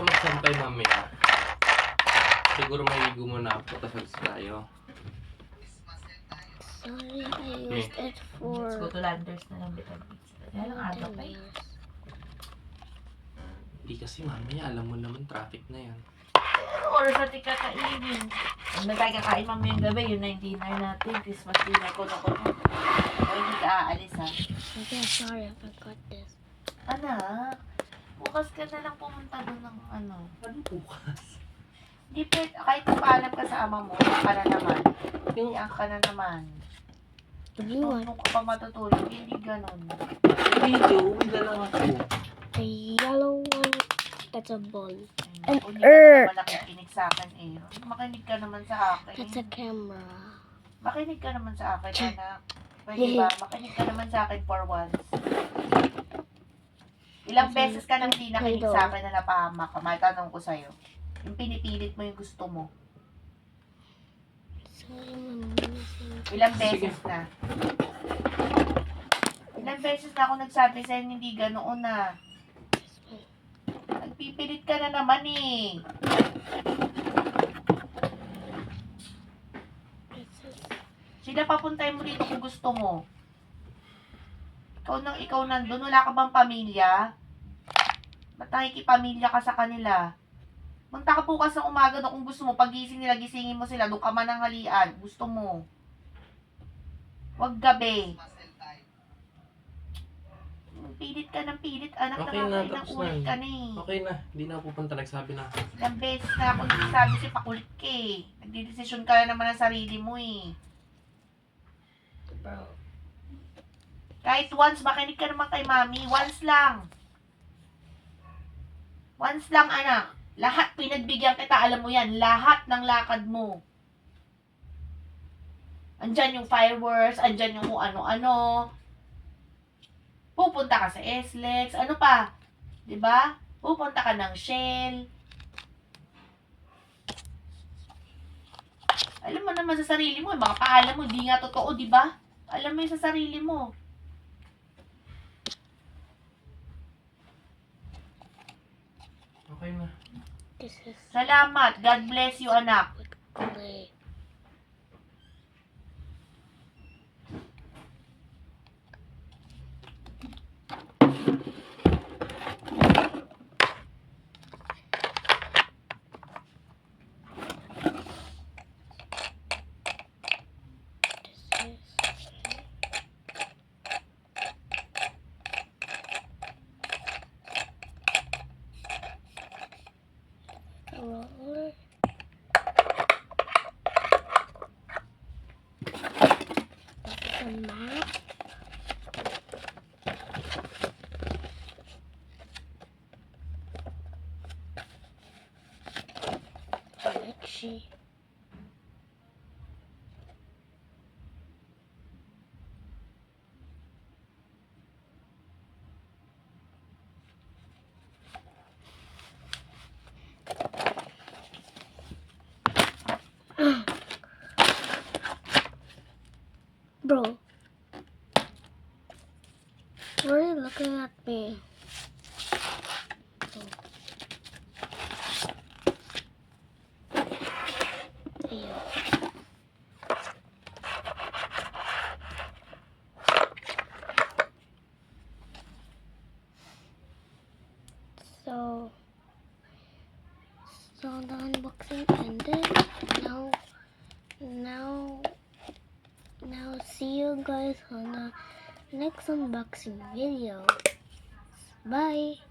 ako magsampay mamaya. Siguro maligo muna ako, tapos tayo. Sorry, I used it for Let's go to Landers na lang bitan pizza. Kaya lang aga 10 pa eh. years. Hindi kasi mamaya, alam mo naman traffic na yan. Oras natin kakainin. Pag na tayo kakain mamayang gabi, yun na yung dinner natin. Christmas dinner ko na ko. O hindi ka aalis ha. Okay, sorry, I forgot this. Anak, bukas ka na lang pumunta doon ng ano. Ano bukas? Di pwede, kahit paalam ka sa ama mo, yan ka na naman. Yan ka na naman. The blue one. Kung ka pa matutulog, hindi ganun. Hindi, uwi na lang ako. The yellow one, that's a ball. Ay, An hindi ka naman nakikinig sa akin eh. Makinig ka naman sa akin. That's a camera. Makinig ka naman sa akin, anak. Pwede ba? Makinig ka naman sa akin for once. Ilang beses ka nang di nakinig sa akin na napahamak ka. Matanong ko sa'yo. Yung pinipilit mo yung gusto mo. Sorry, Mama. Ilang beses na. Ilang beses na ako nagsabi sa'yo hindi ganoon na. Nagpipilit ka na naman eh. Sila papuntay mo dito kung gusto mo. Ikaw nandun, wala ka bang pamilya? Ba't nakikipamilya ka sa kanila? Punta ka bukas ng umaga doon kung gusto mo. Pagising nila, gisingin mo sila. Doon ka man ang halian. Gusto mo. Huwag gabi. Pilit ka ng pilit. Anak, Okay na, nakakailang tapos ulit na. ka na eh. Okay na, hindi na ako pupunta. Nagsabi na ako. Ilang beses na ako nagsasabi sa'yo, pakulit ka eh. Nagdidesisyon ka na naman ng sarili mo eh. Bro. Kahit once, makinig ka naman kay mami. Once lang. Once lang, anak. Lahat pinagbigyan kita, alam mo yan. Lahat ng lakad mo. Andyan yung fireworks, andyan yung kung ano-ano. Pupunta ka sa SLEX, ano pa? 'Di ba? Pupunta ka ng Shell. Alam mo naman sa sarili mo, mga paalam mo, hindi nga totoo, 'di ba? Alam mo yun sa sarili mo. Okay na. This is Salamat. God bless you, anak. clay. This is roller. The map. Actually, bro, why are you looking at me? Ew. So the unboxing ended. Now see you guys on the next unboxing video. Bye.